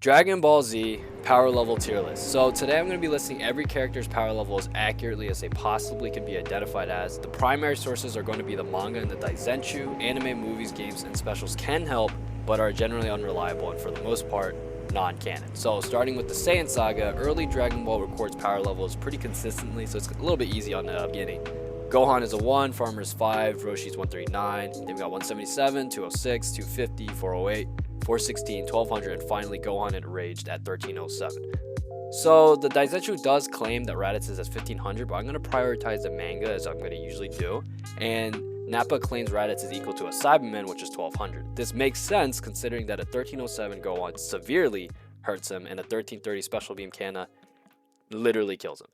Dragon Ball Z power level tier list. So today I'm going to be listing every character's power level as accurately as they possibly can be identified as. The primary sources are going to be the manga and the Daizenshuu. Anime, movies, games, and specials can help, but are generally unreliable and for the most part non-canon. So starting with the Saiyan Saga, early Dragon Ball records power levels pretty consistently, so it's a little bit easy on the beginning. Gohan is a 1, Farmer's 5, Roshi's 139, then we got 177, 206, 250, 408, 416, 1200, and finally Gohan enraged at 1307. So the Daizenshuu does claim that Raditz is at 1500, but I'm going to prioritize the manga as I'm going to usually do, and Nappa claims Raditz is equal to a Cyberman, which is 1200. This makes sense considering that at 1307 Gohan severely hurts him, and a 1330 Special Beam Kanna literally kills him.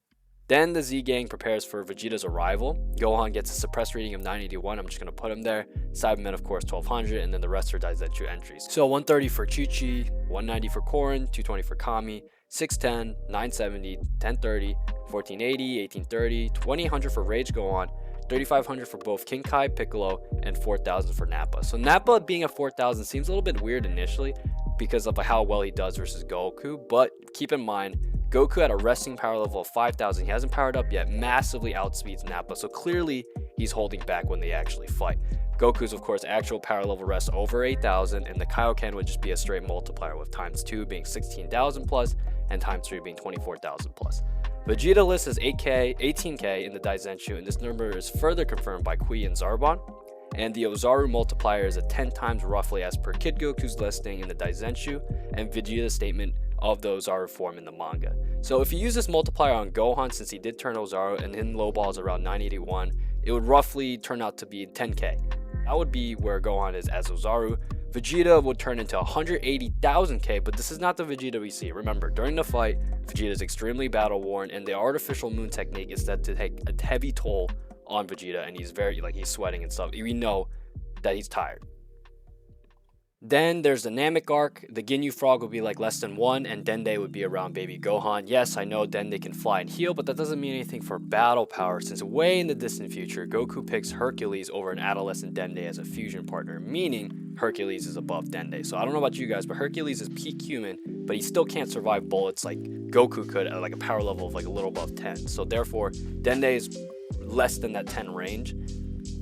Then the Z Gang prepares for Vegeta's arrival. Gohan gets a suppressed reading of 981. I'm just going to put him there. Cybermen, of course, 1200, and then the rest are Daizenshuu entries. So 130 for Chi-Chi, 190 for Korin, 220 for Kami, 610, 970, 1030, 1480, 1830, 2000 for Rage Gohan, 3500 for both King Kai, Piccolo, and 4000 for Nappa. So Nappa being at 4000 seems a little bit weird initially because of how well he does versus Goku, but keep in mind, Goku at a resting power level of 5000, he hasn't powered up yet, massively outspeeds Nappa, so clearly he's holding back when they actually fight. Goku's of course actual power level rests over 8000, and the Kaioken would just be a straight multiplier, with times 2 being 16,000 plus and times 3 being 24,000 plus. Vegeta lists as 8k, 18k in the Daizenshuu, and this number is further confirmed by Kui and Zarbon. And the Ozaru multiplier is at 10 times roughly as per Kid Goku's listing in the Daizenshuu and Vegeta's statement of the Ozaru form in the manga. So if you use this multiplier on Gohan, since he did turn Ozaru and in low balls around 981, it would roughly turn out to be 10k. That would be where Gohan is as Ozaru. Vegeta would turn into 180,000k, but this is not the Vegeta we see. Remember, during the fight, Vegeta is extremely battle worn, and the artificial moon technique is said to take a heavy toll on Vegeta, and he's he's sweating and stuff. We know that he's tired. Then there's the Namek Arc. The Ginyu Frog would be like less than 1, and Dende would be around baby Gohan. Yes, I know Dende can fly and heal, but that doesn't mean anything for battle power, since way in the distant future, Goku picks Hercules over an adolescent Dende as a fusion partner, meaning Hercules is above Dende. So I don't know about you guys, but Hercules is peak human, but he still can't survive bullets like Goku could at like a power level of like a little above 10. So therefore, Dende is less than that 10 range,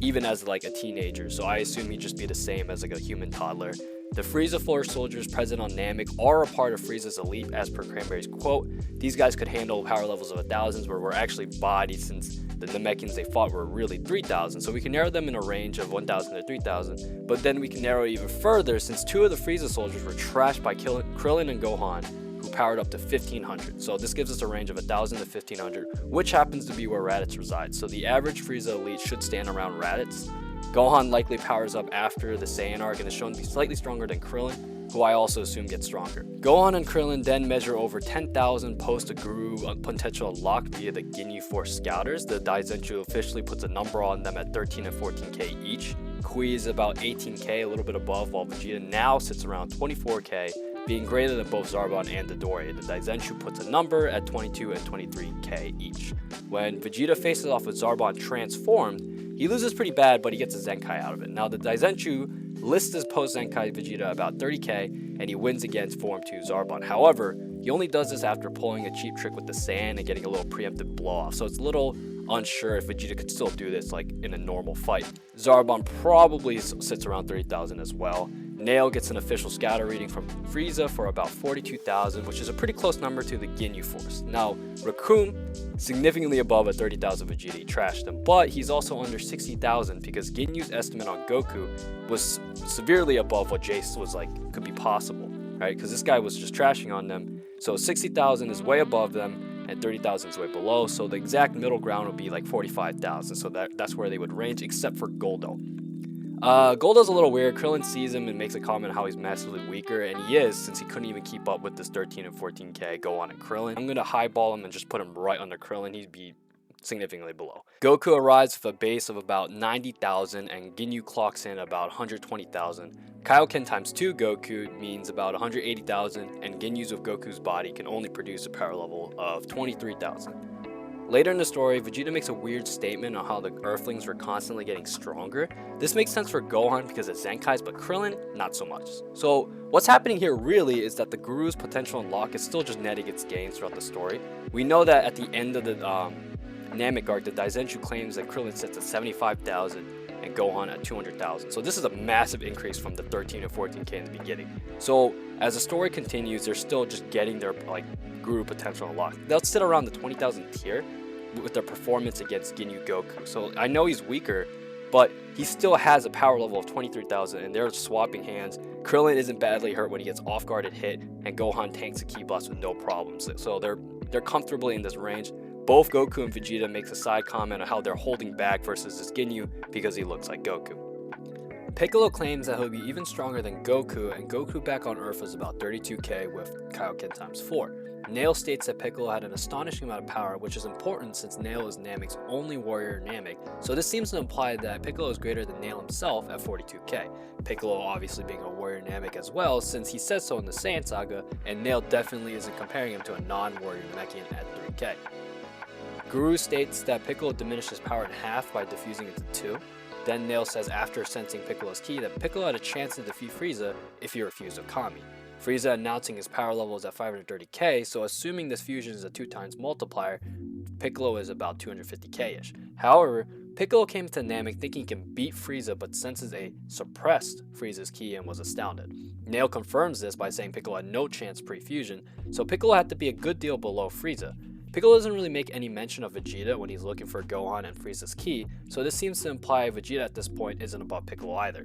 even as like a teenager, so I assume he'd just be the same as like a human toddler. The Frieza Force soldiers present on Namek are a part of Frieza's elite, as per Cranberry's quote. These guys could handle power levels of 1000s, but were actually bodied since the Namekians they fought were really 3000, so we can narrow them in a range of 1000 to 3000, but then we can narrow it even further since 2 of the Frieza soldiers were trashed by Krillin and Gohan, who powered up to 1500. So this gives us a range of 1000 to 1500, which happens to be where Raditz resides. So the average Frieza elite should stand around Raditz. Gohan likely powers up after the Saiyan Arc and is shown to be slightly stronger than Krillin, who I also assume gets stronger. Gohan and Krillin then measure over 10,000 post a Guru potential unlocked via the Ginyu Force Scouters. The Daizenshuu officially puts a number on them at 13 and 14k each. Kui is about 18k, a little bit above, while Vegeta now sits around 24k, being greater than both Zarbon and Dodori. The Daizenshuu puts a number at 22 and 23k each. When Vegeta faces off with Zarbon transformed, he loses pretty bad, but he gets a Zenkai out of it. Now the Daizenshuu lists his post-Zenkai Vegeta about 30k, and he wins against Form 2 Zarbon. However, he only does this after pulling a cheap trick with the sand and getting a little preemptive blow-off, so it's a little unsure if Vegeta could still do this like in a normal fight. Zarbon probably sits around 30,000 as well. Nail gets an official scatter reading from Frieza for about 42,000, which is a pretty close number to the Ginyu Force. Now, Raccoon, significantly above at 30,000 Vegeta, he trashed him, but he's also under 60,000 because Ginyu's estimate on Goku was severely above what Jace was like could be possible, right? Because this guy was just trashing on them. So 60,000 is way above them, and 30,000 is way below, so the exact middle ground would be like 45,000, so that's where they would range, except for Goldo. Goldo's a little weird. Krillin sees him and makes a comment how he's massively weaker, and he is, since he couldn't even keep up with this 13 and 14k Gohan and Krillin. I'm going to highball him and just put him right under Krillin. He'd be significantly below. Goku arrives with a base of about 90,000, and Ginyu clocks in about 120,000. Kaioken times 2 Goku means about 180,000, and Ginyu's of Goku's body can only produce a power level of 23,000. Later in the story, Vegeta makes a weird statement on how the Earthlings were constantly getting stronger. This makes sense for Gohan because of Zenkai's, but Krillin, not so much. So what's happening here really is that the Guru's potential unlock is still just netting its gains throughout the story. We know that at the end of the Namek arc, the Daizenshuu claims that Krillin sits at 75,000 and Gohan at 200,000. So this is a massive increase from the 13 and 14k in the beginning. So as the story continues, they're still just getting their Guru potential unlocked. They'll sit around the 20,000 tier with their performance against Ginyu Goku. So I know he's weaker, but he still has a power level of 23,000 and they're swapping hands. Krillin isn't badly hurt when he gets off guard and hit, and Gohan tanks a ki blast with no problems. So they're comfortably in this range. Both Goku and Vegeta makes a side comment on how they're holding back versus this Ginyu because he looks like Goku. Piccolo claims that he'll be even stronger than Goku, and Goku back on Earth was about 32k with Kaioken times 4. Nail states that Piccolo had an astonishing amount of power, which is important since Nail is Namek's only warrior Namek, so this seems to imply that Piccolo is greater than Nail himself at 42k. Piccolo obviously being a warrior Namek as well, since he says so in the Saiyan Saga, and Nail definitely isn't comparing him to a non-warrior Namekian at 3k. Guru states that Piccolo diminished his power in half by diffusing into 2. Then Nail says after sensing Piccolo's ki that Piccolo had a chance to defeat Frieza if he refused Okami. Frieza announcing his power level is at 530k, so assuming this fusion is a 2 times multiplier, Piccolo is about 250k-ish. However, Piccolo came to Namek thinking he can beat Frieza but senses a suppressed Frieza's ki and was astounded. Nail confirms this by saying Piccolo had no chance pre-fusion, so Piccolo had to be a good deal below Frieza. Piccolo doesn't really make any mention of Vegeta when he's looking for Gohan and Frieza's ki, so this seems to imply Vegeta at this point isn't above Piccolo either.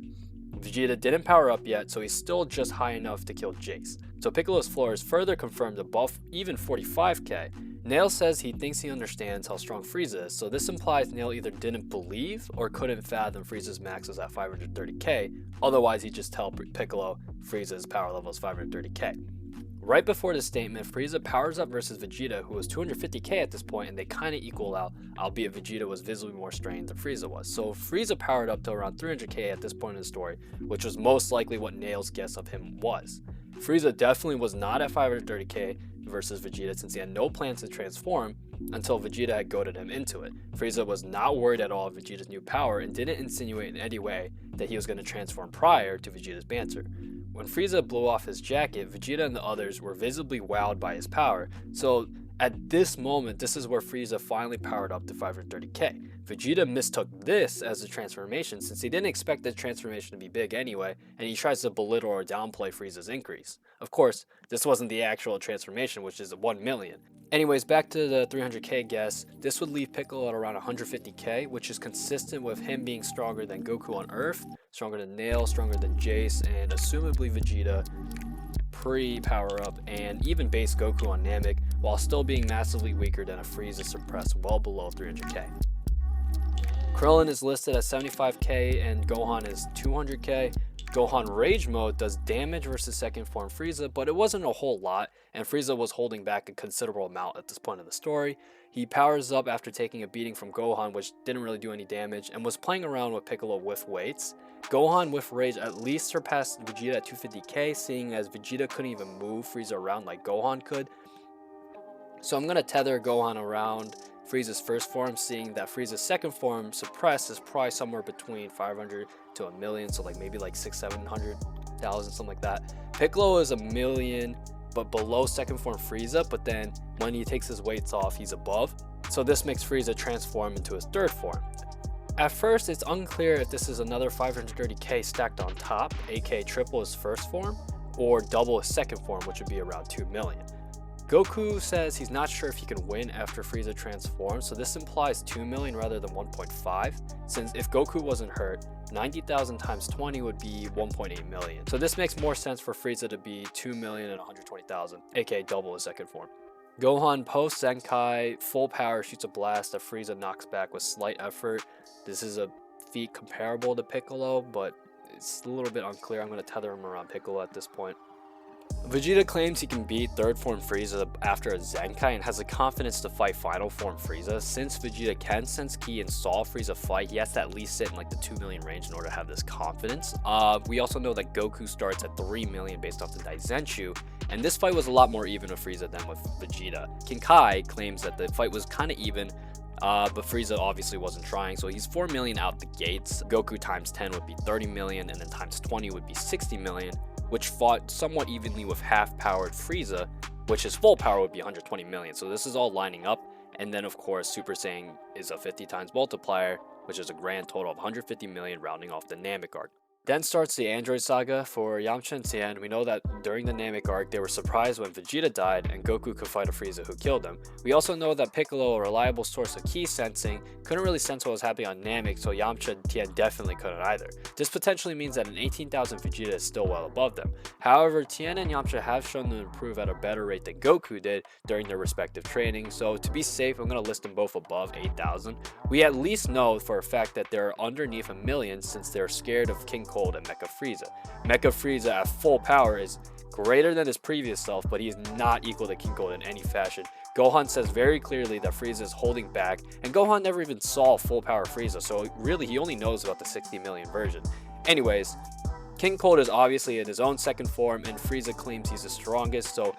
Vegeta didn't power up yet, so he's still just high enough to kill Jace. So Piccolo's floor is further confirmed above even 45k. Nail says he thinks he understands how strong Frieza is, so this implies Nail either didn't believe or couldn't fathom Frieza's max was at 530k, otherwise he'd just tell Piccolo Frieza's power level is 530k. Right before this statement, Frieza powers up versus Vegeta, who was 250k at this point, and they kind of equal out, albeit Vegeta was visibly more strained than Frieza was. So Frieza powered up to around 300k at this point in the story, which was most likely what Nail's guess of him was. Frieza definitely was not at 530k versus Vegeta since he had no plans to transform until Vegeta had goaded him into it. Frieza was not worried at all of Vegeta's new power and didn't insinuate in any way that he was going to transform prior to Vegeta's banter. When Frieza blew off his jacket, Vegeta and the others were visibly wowed by his power, so at this moment, this is where Frieza finally powered up to 530k. Vegeta mistook this as a transformation since he didn't expect the transformation to be big anyway, and he tries to belittle or downplay Frieza's increase. Of course, this wasn't the actual transformation, which is 1 million. Anyways, back to the 300k guess, this would leave Piccolo at around 150k, which is consistent with him being stronger than Goku on Earth, stronger than Nail, stronger than Jace, and assumably Vegeta pre-power up, and even base Goku on Namek, while still being massively weaker than a Frieza suppressed well below 300k. Krillin is listed at 75k and Gohan is 200k. Gohan Rage Mode does damage versus second form Frieza, but it wasn't a whole lot, and Frieza was holding back a considerable amount at this point of the story. He powers up after taking a beating from Gohan, which didn't really do any damage, and was playing around with Piccolo with weights. Gohan with Rage at least surpassed Vegeta at 250k, seeing as Vegeta couldn't even move Frieza around like Gohan could. So I'm going to tether Gohan around Frieza's first form, seeing that Frieza's second form suppressed is probably somewhere between 500 to a million, so like maybe like 600,000-700,000, something like that. Piccolo is a million, but below second form Frieza, but then when he takes his weights off, he's above. So this makes Frieza transform into his third form. At first, it's unclear if this is another 530k stacked on top, aka triple his first form, or double his second form, which would be around 2 million. Goku says he's not sure if he can win after Frieza transforms, so this implies 2 million rather than 1.5, since if Goku wasn't hurt, 90,000 times 20 would be 1.8 million. So this makes more sense for Frieza to be 2 million and 120,000, aka double his second form. Gohan post Zenkai, full power shoots a blast that Frieza knocks back with slight effort. This is a feat comparable to Piccolo, but it's a little bit unclear. I'm going to tether him around Piccolo at this point. Vegeta claims he can beat third form Frieza after a Zenkai and has the confidence to fight final form Frieza. Since Vegeta can sense ki and saw Frieza fight, he has to at least sit in like the 2 million range in order to have this confidence. We also know that Goku starts at 3 million based off the Daizenshuu, and this fight was a lot more even with Frieza than with Vegeta. Kinkai claims that the fight was kind of even, but Frieza obviously wasn't trying, so he's 4 million out the gates. Goku times 10 would be 30 million, and then times 20 would be 60 million, which fought somewhat evenly with half-powered Frieza, which his full power would be 120 million. So this is all lining up, and then of course Super Saiyan is a 50 times multiplier, which is a grand total of 150 million, rounding off the Namek Arc. Then starts the Android Saga for Yamcha and Tien. We know that during the Namek Arc, they were surprised when Vegeta died and Goku could fight a Frieza who killed him. We also know that Piccolo, a reliable source of ki sensing, couldn't really sense what was happening on Namek, so Yamcha and Tien definitely couldn't either. This potentially means that an 18,000 Vegeta is still well above them. However, Tien and Yamcha have shown to improve at a better rate than Goku did during their respective training, so to be safe, I'm going to list them both above 8,000. We at least know for a fact that they're underneath a million since they're scared of King Cold and Mecha Frieza. Mecha Frieza at full power is greater than his previous self, but he is not equal to King Cold in any fashion. Gohan says very clearly that Frieza is holding back, and Gohan never even saw full power Frieza, so really he only knows about the 60 million version. Anyways, King Cold is obviously in his own second form, and Frieza claims he's the strongest, so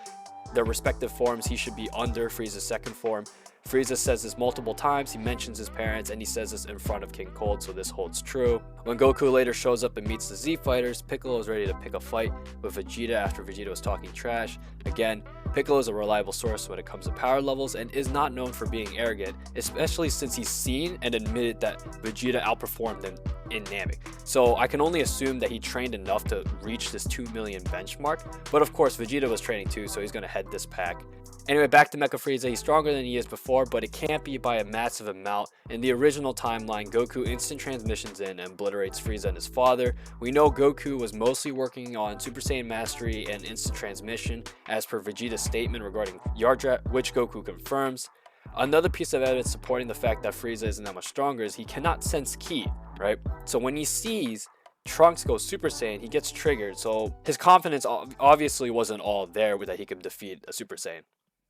their respective forms, he should be under Frieza's second form. Frieza says this multiple times, he mentions his parents, and he says this in front of King Cold, so this holds true. When Goku later shows up and meets the Z fighters, Piccolo is ready to pick a fight with Vegeta after Vegeta was talking trash. Again, Piccolo is a reliable source when it comes to power levels and is not known for being arrogant, especially since he's seen and admitted that Vegeta outperformed him in Namek. So I can only assume that he trained enough to reach this 2 million benchmark, but of course Vegeta was training too, so he's going to head this pack. Anyway, back to Mecha Frieza. He's stronger than he is before, but it can't be by a massive amount. In the original timeline, Goku instant transmissions in and obliterates Frieza and his father. We know Goku was mostly working on Super Saiyan Mastery and instant transmission, as per Vegeta's statement regarding Yardrat, which Goku confirms. Another piece of evidence supporting the fact that Frieza isn't that much stronger is he cannot sense ki, right? So when he sees Trunks go Super Saiyan, he gets triggered, so his confidence obviously wasn't all there that he could defeat a Super Saiyan.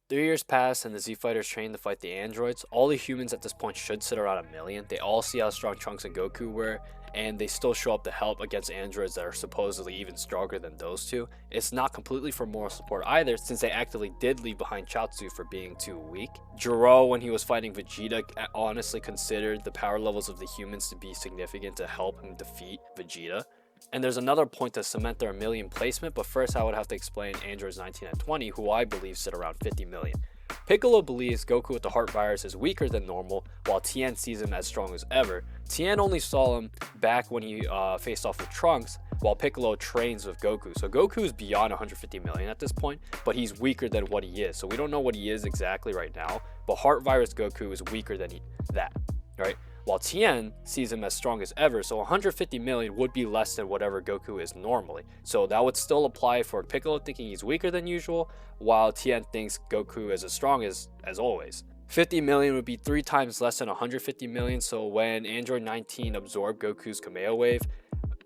3 years pass and the Z fighters train to fight the androids. All the humans at this point should sit around a million. They all see how strong Trunks and Goku were, and they still show up to help against androids that are supposedly even stronger than those two. It's not completely for moral support either, since they actively did leave behind Chaozu for being too weak. Jiro, when he was fighting Vegeta, honestly considered the power levels of the humans to be significant to help him defeat Vegeta. And there's another point to cement their million placement, but first I would have to explain androids 19 and 20, who I believe sit around 50 million. Piccolo believes Goku with the heart virus is weaker than normal, while Tien sees him as strong as ever. Tien only saw him back when he faced off with Trunks, while Piccolo trains with Goku. So Goku is beyond 150 million at this point, but he's weaker than what he is. So we don't know what he is exactly right now, but heart virus Goku is weaker than that, right? While Tien sees him as strong as ever, so 150 million would be less than whatever Goku is normally. So that would still apply for Piccolo thinking he's weaker than usual, while Tien thinks Goku is as strong as always. 50 million would be 3 times less than 150 million, so when Android 19 absorbed Goku's Kameo Wave,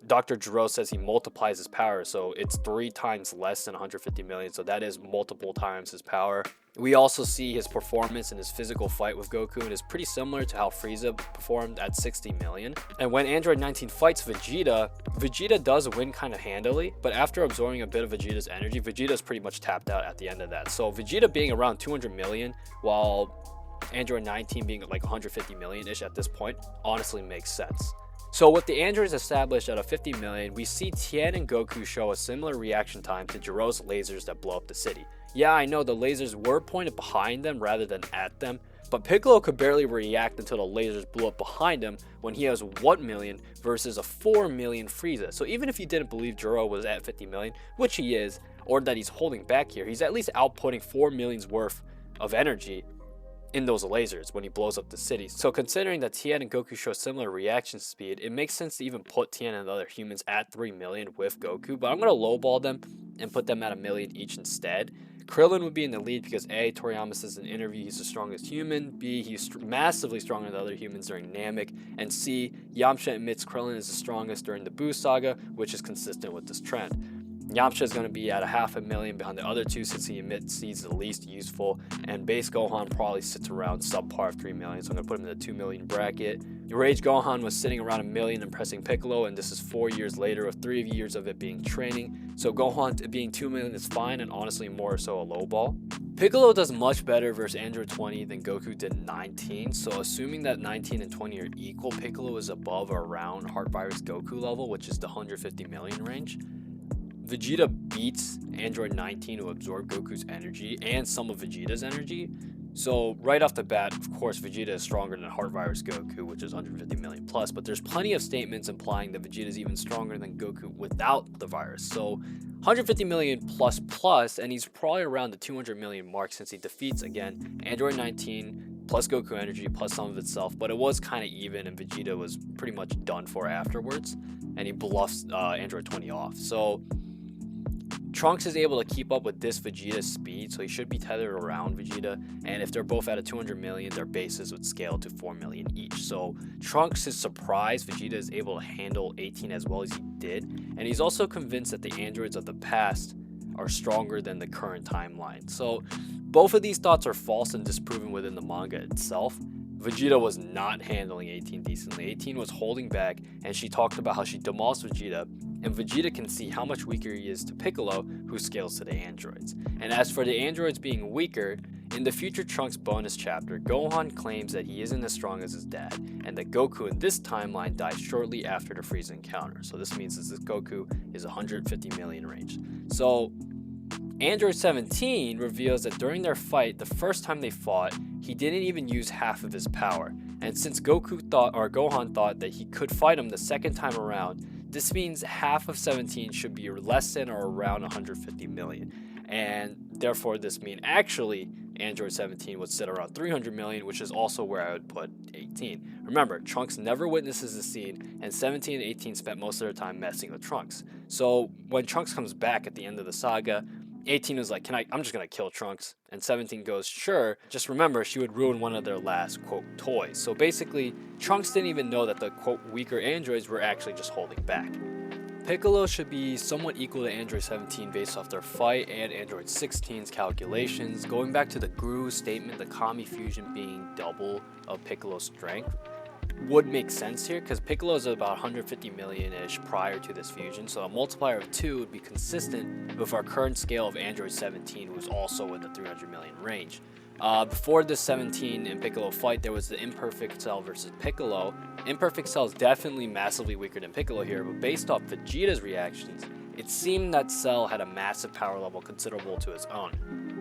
Dr. Jiro says he multiplies his power, so it's 3 times less than 150 million, so that is multiple times his power. We also see his performance in his physical fight with Goku, and is pretty similar to how Frieza performed at 60 million. And when Android 19 fights Vegeta, Vegeta does win kind of handily, but after absorbing a bit of Vegeta's energy, Vegeta's pretty much tapped out at the end of that. So Vegeta being around 200 million, while Android 19 being like 150 million-ish at this point, honestly makes sense. So with the androids established at a 50 million, we see Tien and Goku show a similar reaction time to Jiro's lasers that blow up the city. Yeah, I know the lasers were pointed behind them rather than at them, but Piccolo could barely react until the lasers blew up behind him when he has 1 million versus a 4 million Frieza. So even if you didn't believe Jiro was at 50 million, which he is, or that he's holding back here, he's at least outputting 4 million's worth of energy in those lasers when he blows up the city. So considering that Tien and Goku show similar reaction speed, it makes sense to even put Tien and the other humans at 3 million with Goku, but I'm going to lowball them and put them at 1 million each instead. Krillin would be in the lead because A, Toriyama says in an interview he's the strongest human, B, he's massively stronger than other humans during Namek, and C, Yamcha admits Krillin is the strongest during the Buu Saga, which is consistent with this trend. Yamcha is going to be at a 500,000 behind the other two since he emits seeds the least useful, and base Gohan probably sits around subpar of 3 million, so I'm going to put him in the 2 million bracket. Rage Gohan was sitting around 1 million impressing Piccolo, and this is 4 years later with 3 years of it being training, so Gohan being 2 million is fine, and honestly more so a low ball. Piccolo does much better versus Android 20 than Goku did 19, so assuming that 19 and 20 are equal, Piccolo is above or around Heart Virus Goku level, which is the 150 million range. Vegeta beats Android 19 to absorb Goku's energy and some of Vegeta's energy. So right off the bat, of course, Vegeta is stronger than Heart Virus Goku, which is 150 million plus, but there's plenty of statements implying that Vegeta is even stronger than Goku without the virus. So 150 million plus, and he's probably around the 200 million mark since he defeats, again, Android 19 plus Goku energy plus some of itself, but it was kind of even, and Vegeta was pretty much done for afterwards, and he bluffs Android 20 off. So Trunks is able to keep up with this Vegeta's speed, so he should be tethered around Vegeta, and if they're both at a 200 million, their bases would scale to 4 million each. So Trunks is surprised Vegeta is able to handle 18 as well as he did, and he's also convinced that the androids of the past are stronger than the current timeline. So both of these thoughts are false and disproven within the manga itself. Vegeta was not handling 18 decently. 18 was holding back, and she talked about how she demolished Vegeta, and Vegeta can see how much weaker he is to Piccolo, who scales to the androids. And as for the androids being weaker, in the future Trunks bonus chapter, Gohan claims that he isn't as strong as his dad, and that Goku in this timeline died shortly after the Frieza encounter. So this means that this Goku is 150 million range. So Android 17 reveals that during their fight, the first time they fought, he didn't even use half of his power. And since Gohan thought that he could fight him the second time around, this means half of 17 should be less than or around 150 million. And therefore this means actually Android 17 would sit around 300 million, which is also where I would put 18. Remember, Trunks never witnesses the scene, and 17 and 18 spent most of their time messing with Trunks. So when Trunks comes back at the end of the saga, 18 is like, I'm just gonna kill Trunks, and 17 goes, sure, just remember she would ruin one of their last, quote, toys. So basically, Trunks didn't even know that the, quote, weaker androids were actually just holding back. Piccolo should be somewhat equal to Android 17 based off their fight and Android 16's calculations. Going back to the Guru statement, the Kami fusion being double of Piccolo's strength would make sense here, because Piccolo is about 150 million-ish prior to this fusion, so a multiplier of 2 would be consistent with our current scale of Android 17, who is also in the 300 million range. Before the 17 and Piccolo fight, there was the Imperfect Cell versus Piccolo. Imperfect Cell is definitely massively weaker than Piccolo here, but based off Vegeta's reactions, it seemed that Cell had a massive power level considerable to his own.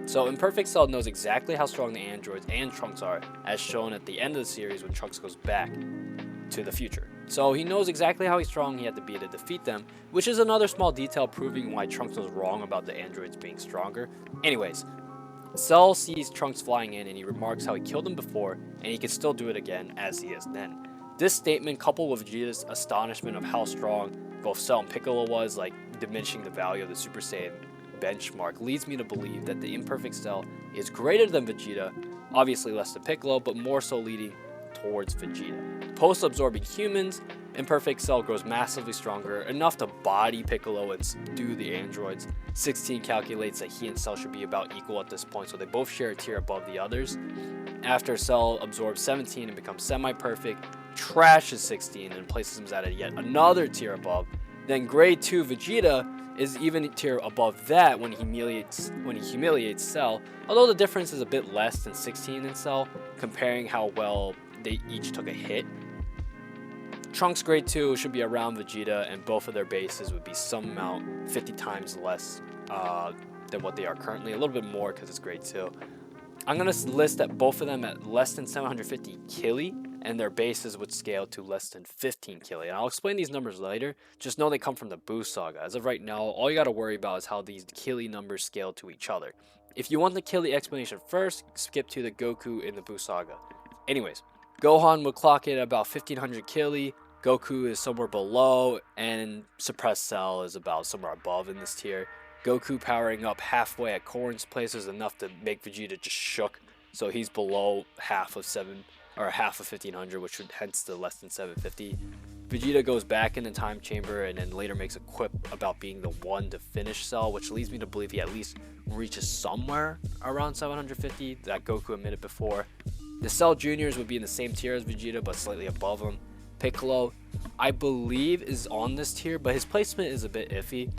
So Imperfect Cell knows exactly how strong the androids and Trunks are, as shown at the end of the series when Trunks goes back to the future. So he knows exactly how strong he had to be to defeat them, which is another small detail proving why Trunks was wrong about the androids being stronger. Anyways, Cell sees Trunks flying in and he remarks how he killed him before and he could still do it again as he is then. This statement, coupled with Vegeta's astonishment of how strong both Cell and Piccolo was, like diminishing the value of the Super Saiyan benchmark, leads me to believe that the Imperfect Cell is greater than Vegeta, obviously less than Piccolo, but more so leading towards Vegeta. Post-absorbing humans, Imperfect Cell grows massively stronger, enough to body Piccolo and subdue the androids. 16 calculates that he and Cell should be about equal at this point, so they both share a tier above the others. After Cell absorbs 17 and becomes semi-perfect, trashes 16 and places him at yet another tier above. Then grade 2 Vegeta is even a tier above that when he humiliates Cell, although the difference is a bit less than 16 and Cell, comparing how well they each took a hit. Trunks grade 2 should be around Vegeta, and both of their bases would be some amount 50 times less than what they are currently, a little bit more because it's grade 2. I'm going to list that both of them at less than 750 killi, and their bases would scale to less than 15 killi. And I'll explain these numbers later, just know they come from the Buu Saga. As of right now, all you got to worry about is how these killi numbers scale to each other. If you want the killi explanation first, skip to the Goku in the Buu Saga. Anyways, Gohan would clock in at about 1500 killi, Goku is somewhere below, and Suppressed Cell is about somewhere above in this tier. Goku powering up halfway at Korin's place is enough to make Vegeta just shook, so he's below half of 1500, which would hence the less than 750. Vegeta goes back in the time chamber and then later makes a quip about being the one to finish Cell, which leads me to believe he at least reaches somewhere around 750 that Goku admitted before. The Cell Juniors would be in the same tier as Vegeta but slightly above him. Piccolo, I believe, is on this tier, but his placement is a bit iffy.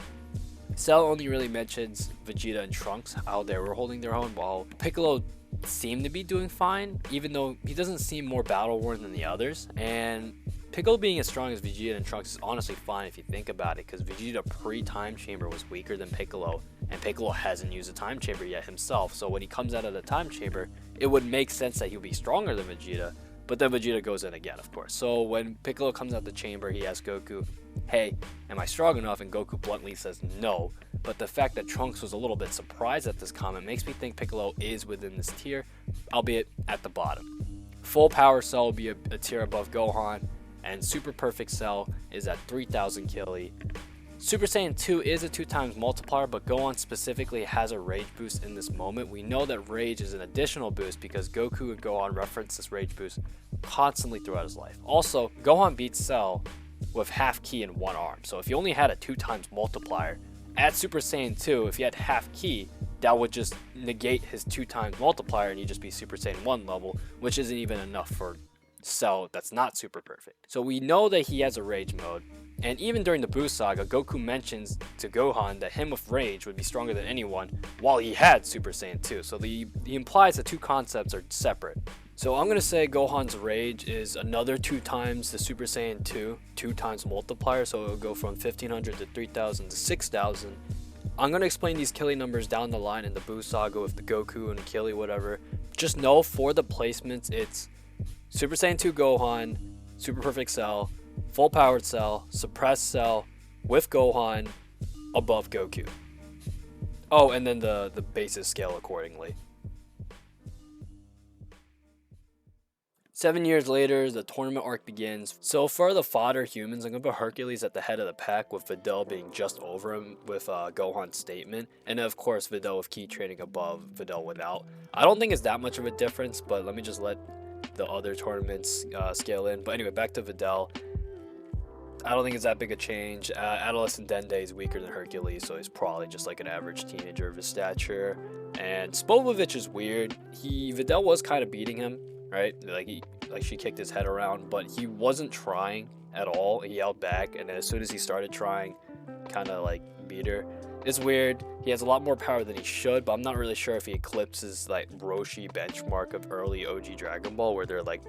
Cell only really mentions Vegeta and Trunks, how they were holding their own, while Piccolo seemed to be doing fine, even though he doesn't seem more battle worn than the others. And Piccolo being as strong as Vegeta and Trunks is honestly fine if you think about it, because Vegeta pre-time chamber was weaker than Piccolo, and Piccolo hasn't used a time chamber yet himself, so when he comes out of the time chamber, it would make sense that he'll be stronger than Vegeta, but then Vegeta goes in again, of course. So when Piccolo comes out the chamber, he asks Goku, hey, am I strong enough? And Goku bluntly says no, but the fact that Trunks was a little bit surprised at this comment makes me think Piccolo is within this tier, albeit at the bottom. Full Power Cell will be a tier above Gohan, and Super Perfect Cell is at 3000 Killy. Super Saiyan 2 is a 2x multiplier, but Gohan specifically has a rage boost in this moment. We know that rage is an additional boost because Goku and Gohan reference this rage boost constantly throughout his life. Also, Gohan beats Cell with half ki in one arm, so if you only had a 2x multiplier, at Super Saiyan 2, if you had half ki, that would just negate his 2x multiplier and you'd just be Super Saiyan 1 level, which isn't even enough for Cell that's not super perfect. So we know that he has a rage mode, and even during the Buu Saga, Goku mentions to Gohan that him with rage would be stronger than anyone while he had Super Saiyan 2. So he implies the two concepts are separate. So I'm going to say Gohan's rage is another 2 times the Super Saiyan 2, 2x multiplier, so it'll go from 1500 to 3000 to 6000. I'm going to explain these killing numbers down the line in the Buu Saga with the Goku and Killy, whatever. Just know for the placements, it's Super Saiyan 2 Gohan, Super Perfect Cell, Full Powered Cell, Suppressed Cell, with Gohan, above Goku. Oh, and then the basis scale accordingly. 7 years later, the tournament arc begins. So for the fodder humans, I'm going to put Hercules at the head of the pack, with Videl being just over him with Gohan's statement. And of course, Videl with ki training above, Videl without. I don't think it's that much of a difference, but let me just let the other tournaments scale in. But anyway, back to Videl. I don't think it's that big a change. Adolescent Dende is weaker than Hercules, so he's probably just like an average teenager of his stature. And Spopovich is weird. Videl was kind of beating him, right? Like she kicked his head around, but he wasn't trying at all. He held back, and then as soon as he started trying, kind of like beat her. It's weird. He has a lot more power than he should, but I'm not really sure if he eclipses like Roshi benchmark of early OG Dragon Ball, where they're like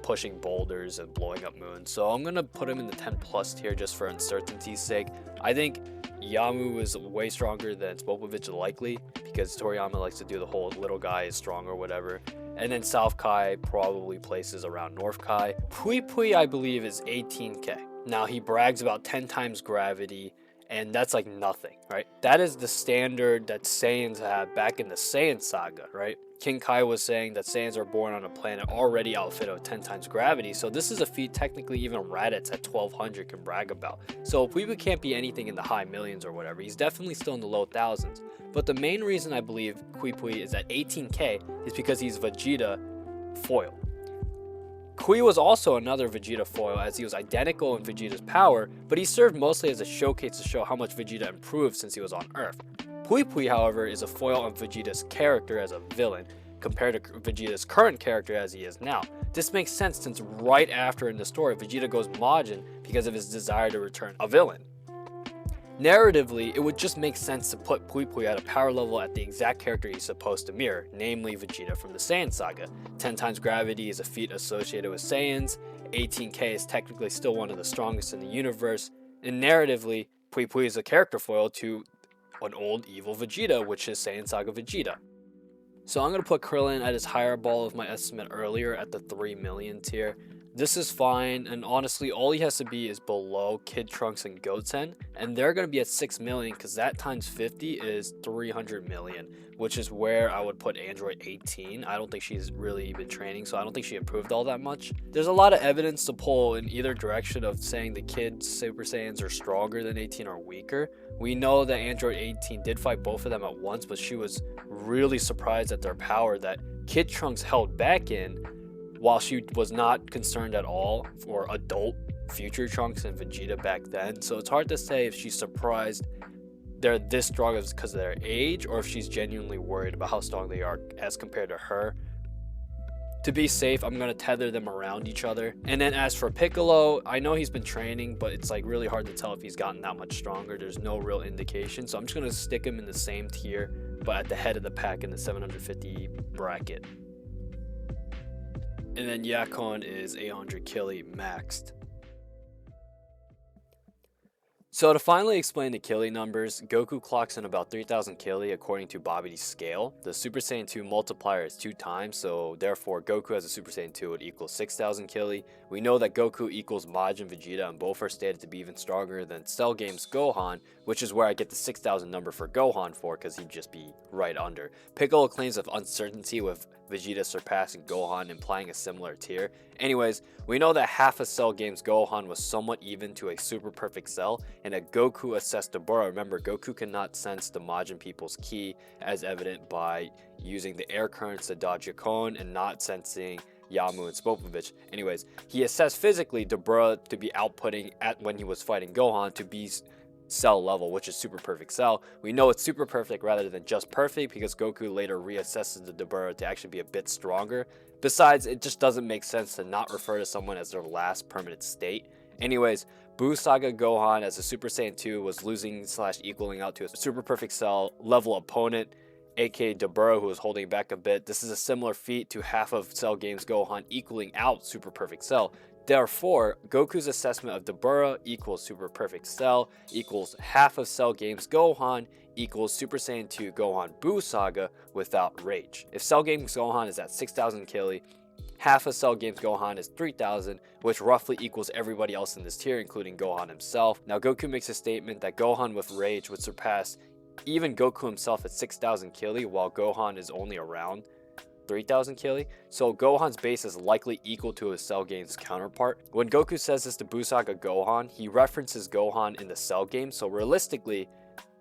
pushing boulders and blowing up moons. So I'm gonna put him in the 10 plus tier just for uncertainty's sake. I think Yamu is way stronger than Spopovich, likely, because Toriyama likes to do the whole little guy is strong or whatever. And then South Kai probably places around North Kai. Pui Pui, I believe, is 18k. Now he brags about 10 times gravity, and that's like nothing, right? That is the standard that Saiyans had back in the Saiyan Saga, right? King Kai was saying that Saiyans are born on a planet already outfitted with 10 times gravity, so this is a feat technically even Raditz at 1200 can brag about. So Pui Pui can't be anything in the high millions or whatever. He's definitely still in the low thousands. But the main reason I believe Pui Pui is at 18k is because he's Vegeta foil. Kui was also another Vegeta foil, as he was identical in Vegeta's power, but he served mostly as a showcase to show how much Vegeta improved since he was on Earth. Pui Pui, however, is a foil of Vegeta's character as a villain, compared to Vegeta's current character as he is now. This makes sense since right after in the story, Vegeta goes Majin because of his desire to return a villain. Narratively, it would just make sense to put Pui Pui at a power level at the exact character he's supposed to mirror, namely Vegeta from the Saiyan Saga. 10 times gravity is a feat associated with Saiyans, 18k is technically still one of the strongest in the universe, and narratively, Pui Pui is a character foil to an old evil Vegeta, which is Saiyan Saga Vegeta. So I'm going to put Krillin at his higher ball of my estimate earlier at the 3 million tier. This is fine, and honestly, all he has to be is below Kid Trunks and Goten, and they're going to be at 6 million because that times 50 is 300 million, which is where I would put Android 18. I don't think she's really been training, so I don't think she improved all that much. There's a lot of evidence to pull in either direction of saying the Kid Super Saiyans are stronger than 18 or weaker. We know that Android 18 did fight both of them at once, but she was really surprised at their power that Kid Trunks held back in, while she was not concerned at all for adult future Trunks and Vegeta back then, so it's hard to say if she's surprised they're this strong because of their age, or if she's genuinely worried about how strong they are as compared to her. To be safe, I'm going to tether them around each other. And then as for Piccolo, I know he's been training, but it's like really hard to tell if he's gotten that much stronger. There's no real indication, so I'm just going to stick him in the same tier, but at the head of the pack in the 750 bracket. And then Yakon is 800 Killy maxed. So to finally explain the Killy numbers, Goku clocks in about 3000 Killy according to Babidi's scale. The Super Saiyan 2 multiplier is 2 times, so therefore Goku as a Super Saiyan 2 would equal 6000 Killy. We know that Goku equals Majin Vegeta, and both are stated to be even stronger than Cell Games Gohan, which is where I get the 6000 number for Gohan for, because he'd just be right under. Piccolo claims of uncertainty with Vegeta surpassing Gohan, implying a similar tier. Anyways, we know that half of Cell Games Gohan was somewhat even to a super perfect cell, and a Goku assessed Dabura. Remember, Goku cannot sense the Majin people's ki, as evident by using the air currents to dodge Yakon and not sensing Yamu and Spopovich. Anyways, he assessed physically Dabura to be outputting at when he was fighting Gohan to be cell level, which is super perfect cell. We know it's super perfect rather than just perfect because Goku later reassesses the Dabura to actually be a bit stronger. Besides, it just doesn't make sense to not refer to someone as their last permanent state. Anyways, Buu Saga Gohan as a Super Saiyan 2 was losing / equaling out to a super perfect cell level opponent, aka Dabura, who was holding back a bit. This is a similar feat to half of Cell Games Gohan equaling out super perfect cell. Therefore, Goku's assessment of Dabura equals Super Perfect Cell equals half of Cell Games Gohan equals Super Saiyan 2 Gohan Buu Saga without rage. If Cell Games Gohan is at 6000 Killy, half of Cell Games Gohan is 3000, which roughly equals everybody else in this tier, including Gohan himself. Now, Goku makes a statement that Gohan with rage would surpass even Goku himself at 6000 Killy, while Gohan is only around 3000 Killy, so Gohan's base is likely equal to his Cell Games counterpart. When Goku says this to Buu Saga Gohan, he references Gohan in the Cell Game, so realistically,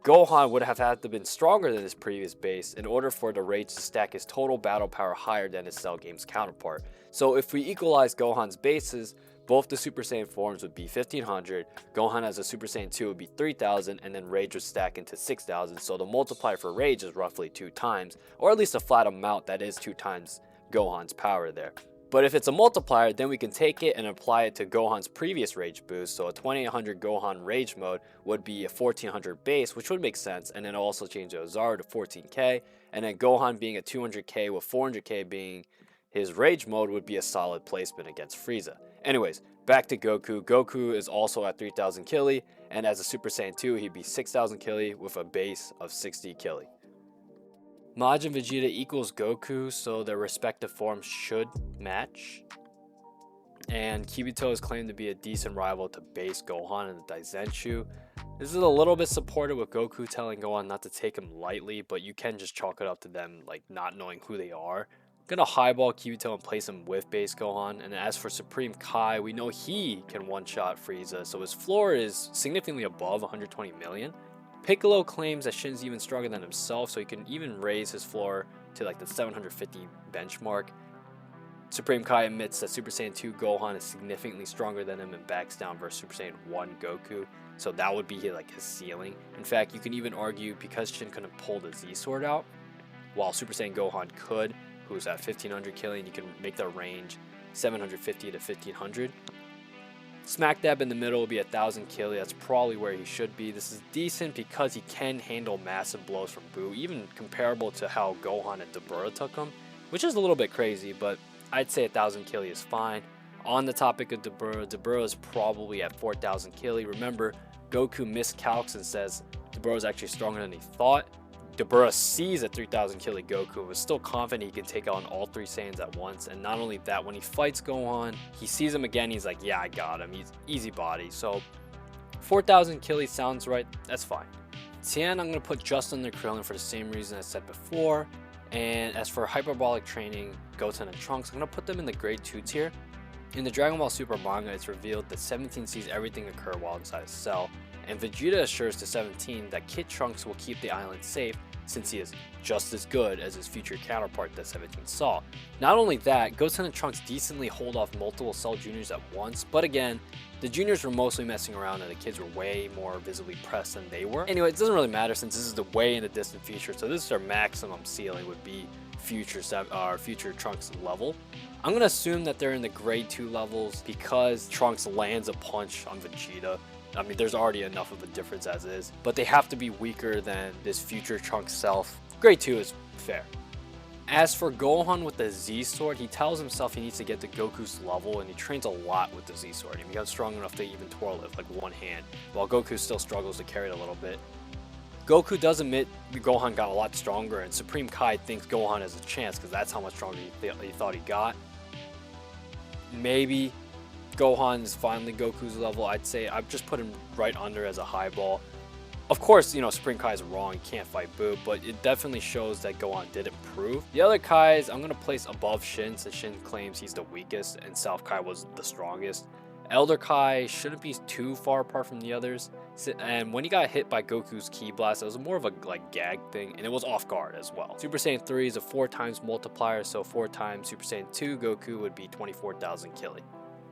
Gohan would have had to been stronger than his previous base in order for the rage to stack his total battle power higher than his Cell Games counterpart. So if we equalize Gohan's bases, both the Super Saiyan forms would be 1500, Gohan as a Super Saiyan 2 would be 3000, and then Rage would stack into 6000, so the multiplier for Rage is roughly 2 times, or at least a flat amount that is 2 times Gohan's power there. But if it's a multiplier, then we can take it and apply it to Gohan's previous Rage boost, so a 2800 Gohan Rage mode would be a 1400 base, which would make sense, and then also change the Ozaru to 14k, and then Gohan being a 200k with 400k being his Rage mode would be a solid placement against Frieza. Anyways, back to Goku. Goku is also at 3000 Killy, and as a Super Saiyan 2, he'd be 6000 Killy with a base of 60 Killy. Majin Vegeta equals Goku, so their respective forms should match. And Kibito is claimed to be a decent rival to base Gohan in the Daizenshuu. This is a little bit supported with Goku telling Gohan not to take him lightly, but you can just chalk it up to them like not knowing who they are. Gonna highball Kibito and place him with base Gohan. And as for Supreme Kai, we know he can one-shot Frieza, so his floor is significantly above 120 million. Piccolo claims that Shin's even stronger than himself, so he can even raise his floor to like the 750 benchmark. Supreme Kai admits that Super Saiyan 2 Gohan is significantly stronger than him and backs down versus Super Saiyan 1 Goku, so that would be like his ceiling. In fact, you can even argue because Shin couldn't pull the Z Sword out, while Super Saiyan Gohan could, who's at 1500 Killy, and you can make the range 750 to 1500. Smack dab in the middle will be 1000 Killy. That's probably where he should be. This is decent because he can handle massive blows from Buu, even comparable to how Gohan and Dabura took him, which is a little bit crazy, but I'd say 1000 Killy is fine. On the topic of Dabura, Dabura is probably at 4000 Killy. Remember, Goku miscalcs and says Dabura is actually stronger than he thought. Dabura sees at 3000 Killy Goku and was still confident he could take on all 3 Saiyans at once. And not only that, when he fights Gohan, he sees him again, he's like, yeah, I got him. He's easy body. So 4000 Killy sounds right. That's fine. Tien, I'm going to put just under Krillin for the same reason I said before. And as for hyperbolic training, Goten and Trunks, I'm going to put them in the grade 2 tier. In the Dragon Ball Super manga, it's revealed that 17 sees everything occur while inside a cell, and Vegeta assures to 17 that Kid Trunks will keep the island safe since he is just as good as his future counterpart that 17 saw. Not only that, Goten and Trunks decently hold off multiple Cell Juniors at once, but again, the juniors were mostly messing around and the kids were way more visibly pressed than they were. Anyway, it doesn't really matter since this is the way in the distant future, so this is our maximum ceiling would be future Trunks level. I'm gonna assume that they're in the grade 2 levels because Trunks lands a punch on Vegeta. I mean, there's already enough of a difference as is, but they have to be weaker than this future Trunks self. Grade 2 is fair. As for Gohan with the Z Sword, he tells himself he needs to get to Goku's level, and he trains a lot with the Z Sword. He becomes strong enough to even twirl it with like one hand, while Goku still struggles to carry it a little bit. Goku does admit Gohan got a lot stronger, and Supreme Kai thinks Gohan has a chance because that's how much stronger he thought he got. Maybe Gohan is finally Goku's level. I'd say I've just put him right under as a highball. Of course, you know, Supreme Kai is wrong, he can't fight Buu, but it definitely shows that Gohan did improve. The other Kais, I'm going to place above Shin, since Shin claims he's the weakest and South Kai was the strongest. Elder Kai shouldn't be too far apart from the others, and when he got hit by Goku's Ki Blast, it was more of a gag thing, and it was off guard as well. Super Saiyan 3 is a 4 times multiplier, so 4 times Super Saiyan 2 Goku would be 24,000 Kili.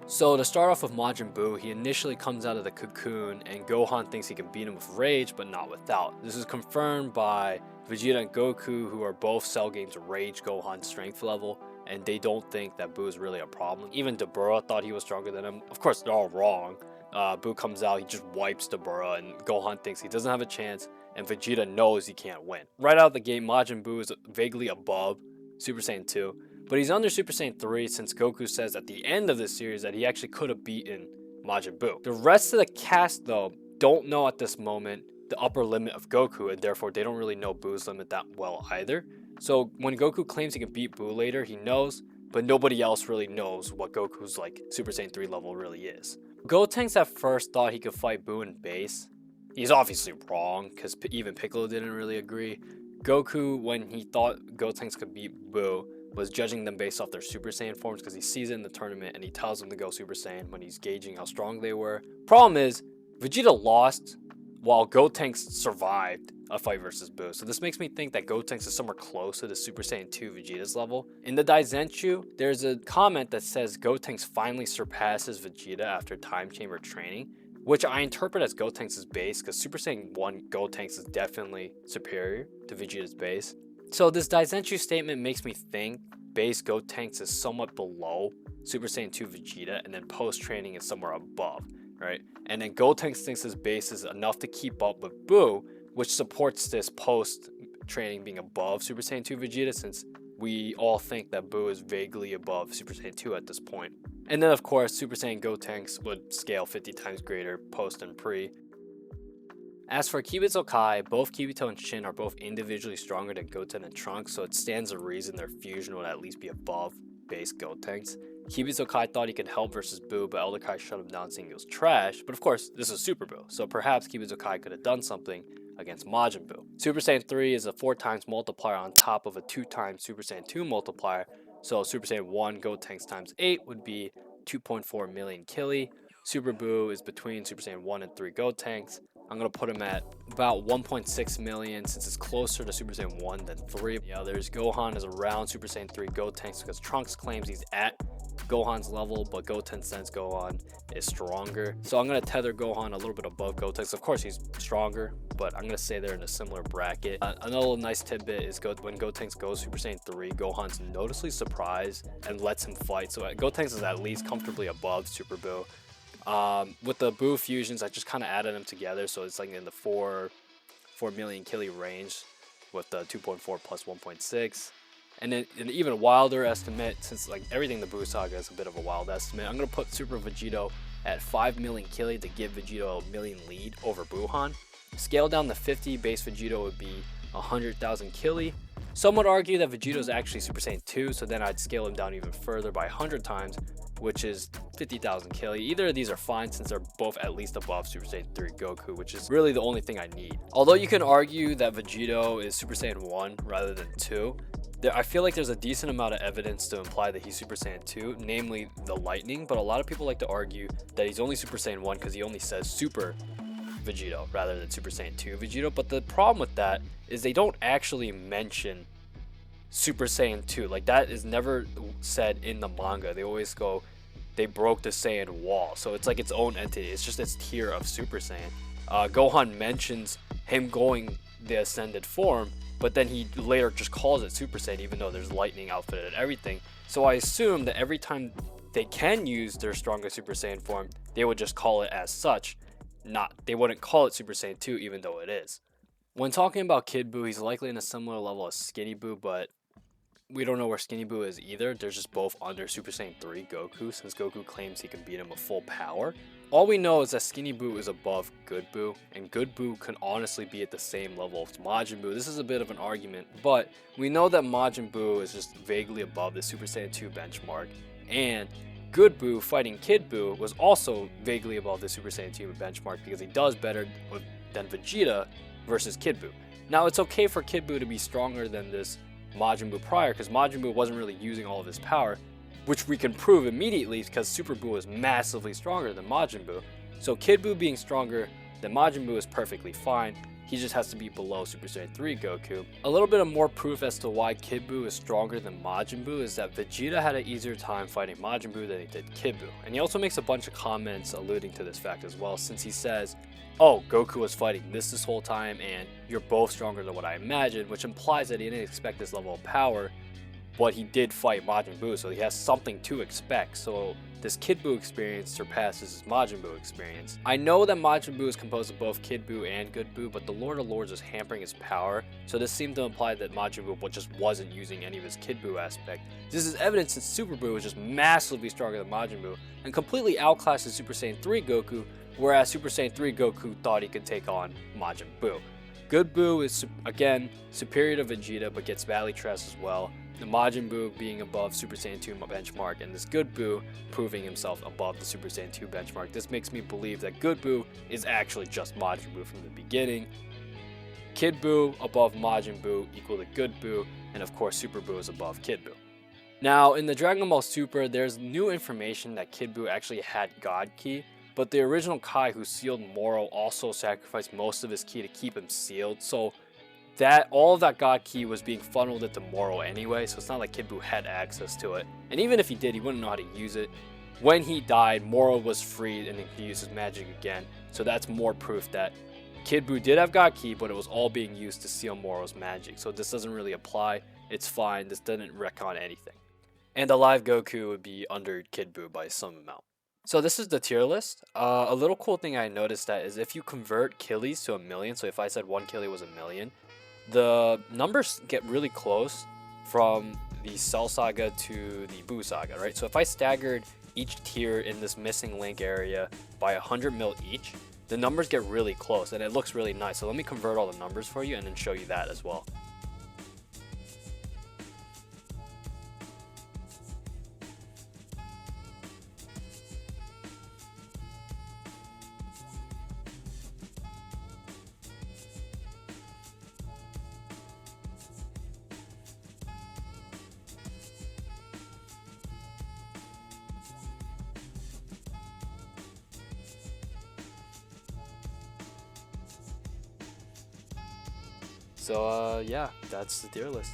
So to start off with Majin Buu, he initially comes out of the cocoon and Gohan thinks he can beat him with Rage, but not without. This is confirmed by Vegeta and Goku, who are both Cell Games Rage Gohan strength level, and they don't think that Buu is really a problem. Even Dabura thought he was stronger than him. Of course, they're all wrong. Buu comes out, he just wipes Dabura, and Gohan thinks he doesn't have a chance, and Vegeta knows he can't win. Right out of the gate, Majin Buu is vaguely above Super Saiyan 2. But he's under Super Saiyan 3 since Goku says at the end of this series that he actually could have beaten Majin Buu. The rest of the cast, though, don't know at this moment the upper limit of Goku, and therefore they don't really know Buu's limit that well either. So when Goku claims he can beat Buu later, he knows, but nobody else really knows what Goku's Super Saiyan 3 level really is. Gotenks at first thought he could fight Buu in base. He's obviously wrong, because even Piccolo didn't really agree. Goku, when he thought Gotenks could beat Buu, was judging them based off their Super Saiyan forms because he sees it in the tournament and he tells them to go Super Saiyan when he's gauging how strong they were. Problem is, Vegeta lost while Gotenks survived a fight versus Buu. So this makes me think that Gotenks is somewhere close to the Super Saiyan 2 Vegeta's level. In the Daizenshuu, there's a comment that says Gotenks finally surpasses Vegeta after Time Chamber training, which I interpret as Gotenks' base because Super Saiyan 1 Gotenks is definitely superior to Vegeta's base. So this Daizenshuu statement makes me think base Gotenks is somewhat below Super Saiyan 2 Vegeta, and then post-training is somewhere above, right? And then Gotenks thinks his base is enough to keep up with Buu, which supports this post-training being above Super Saiyan 2 Vegeta, since we all think that Buu is vaguely above Super Saiyan 2 at this point. And then of course, Super Saiyan Gotenks would scale 50 times greater post and pre. As for Kibito Kai, both Kibito and Shin are both individually stronger than Goten and Trunks, so it stands to reason their fusion would at least be above base Gotenks. Kibito Kai thought he could help versus Buu, but Elder Kai shut him down saying he was trash, but of course, this is Super Buu, so perhaps Kibito Kai could have done something against Majin Buu. Super Saiyan 3 is a 4 times multiplier on top of a 2 times Super Saiyan 2 multiplier, so Super Saiyan 1 Gotenks times 8 would be 2.4 million Kili. Super Buu is between Super Saiyan 1 and 3 Gotenks. I'm going to put him at about 1.6 million since it's closer to Super Saiyan 1 than 3. The others, Gohan is around Super Saiyan 3 Gotenks because Trunks claims he's at Gohan's level, but Goten says Gohan is stronger. So I'm going to tether Gohan a little bit above Gotenks. Of course, he's stronger, but I'm going to say they're in a similar bracket. Another nice tidbit is when Gotenks goes Super Saiyan 3, Gohan's noticeably surprised and lets him fight. So Gotenks is at least comfortably above Super Buu. With the Buu fusions, I just kind of added them together, so it's in the 4 million Kili range with the 2.4 plus 1.6. And then an even wilder estimate, since everything in the Buu Saga is a bit of a wild estimate, I'm going to put Super Vegito at 5 million Kili to give Vegito a million lead over Buuhan. Scale down to 50, base Vegito would be 100,000 Kili. Some would argue that Vegito is actually Super Saiyan 2, so then I'd scale him down even further by 100 times, which is 50,000 Kili. Either of these are fine since they're both at least above Super Saiyan 3 Goku, which is really the only thing I need. Although you can argue that Vegito is Super Saiyan 1 rather than 2, I feel like there's a decent amount of evidence to imply that he's Super Saiyan 2, namely the lightning, but a lot of people like to argue that he's only Super Saiyan 1 because he only says super Vegeta rather than Super Saiyan 2 Vegeta. But the problem with that is they don't actually mention Super Saiyan 2. Like, that is never said in the manga. They always go, they broke the Saiyan wall. So it's like its own entity. It's just its tier of Super Saiyan. Gohan mentions him going the ascended form, but then he later just calls it Super Saiyan, even though there's lightning outfitted and everything. So I assume that every time they can use their strongest Super Saiyan form, they would just call it as such. They wouldn't call it Super Saiyan 2, even though it is. When talking about Kid Buu, he's likely in a similar level as Skinny Buu, but we don't know where Skinny Buu is either. They're just both under Super Saiyan 3 Goku, since Goku claims he can beat him with full power. All we know is that Skinny Buu is above Good Buu, and Good Buu can honestly be at the same level as Majin Buu. This is a bit of an argument, but we know that Majin Buu is just vaguely above the Super Saiyan 2 benchmark, and Good Buu fighting Kid Buu was also vaguely above the Super Saiyan 2 benchmark because he does better than Vegeta versus Kid Buu. Now, it's okay for Kid Buu to be stronger than this Majin Buu prior, because Majin Buu wasn't really using all of his power, which we can prove immediately because Super Buu is massively stronger than Majin Buu. So Kid Buu being stronger than Majin Buu is perfectly fine. He just has to be below Super Saiyan 3 Goku. A little bit of more proof as to why Kid Buu is stronger than Majin Buu is that Vegeta had an easier time fighting Majin Buu than he did Kid Buu. And he also makes a bunch of comments alluding to this fact as well, since he says, oh, Goku was fighting this whole time and you're both stronger than what I imagined, which implies that he didn't expect this level of power, but he did fight Majin Buu, so he has something to expect. So this Kid Buu experience surpasses his Majin Buu experience. I know that Majin Buu is composed of both Kid Buu and Good Buu, but the Lord of Lords is hampering his power, so this seemed to imply that Majin Buu just wasn't using any of his Kid Buu aspect. This is evident since Super Buu is just massively stronger than Majin Buu, and completely outclasses Super Saiyan 3 Goku, whereas Super Saiyan 3 Goku thought he could take on Majin Buu. Good Buu is, again, superior to Vegeta, but gets badly trashed as well. The Majin Buu being above Super Saiyan 2 benchmark, and this Good Buu proving himself above the Super Saiyan 2 benchmark. This makes me believe that Good Buu is actually just Majin Buu from the beginning. Kid Buu above Majin Buu equal to Good Buu, and of course Super Buu is above Kid Buu. Now, in the Dragon Ball Super, there's new information that Kid Buu actually had God Ki, but the original Kai who sealed Moro also sacrificed most of his ki to keep him sealed, so that all of that God Ki was being funneled into Moro anyway, so it's not like Kid Buu had access to it. And even if he did, he wouldn't know how to use it. When he died, Moro was freed and he could use his magic again, so that's more proof that Kid Buu did have God Ki, but it was all being used to seal Moro's magic, so this doesn't really apply. It's fine, this doesn't retcon anything. And Alive Goku would be under Kid Buu by some amount. So this is the tier list. A little cool thing I noticed that is if you convert killies to 1,000,000, so if I said 1 killie was 1,000,000, the numbers get really close from the Cell Saga to the Buu Saga, right? So if I staggered each tier in this missing link area by 100 mil each, the numbers get really close and it looks really nice. So let me convert all the numbers for you and then show you that as well. So yeah, that's the tier list.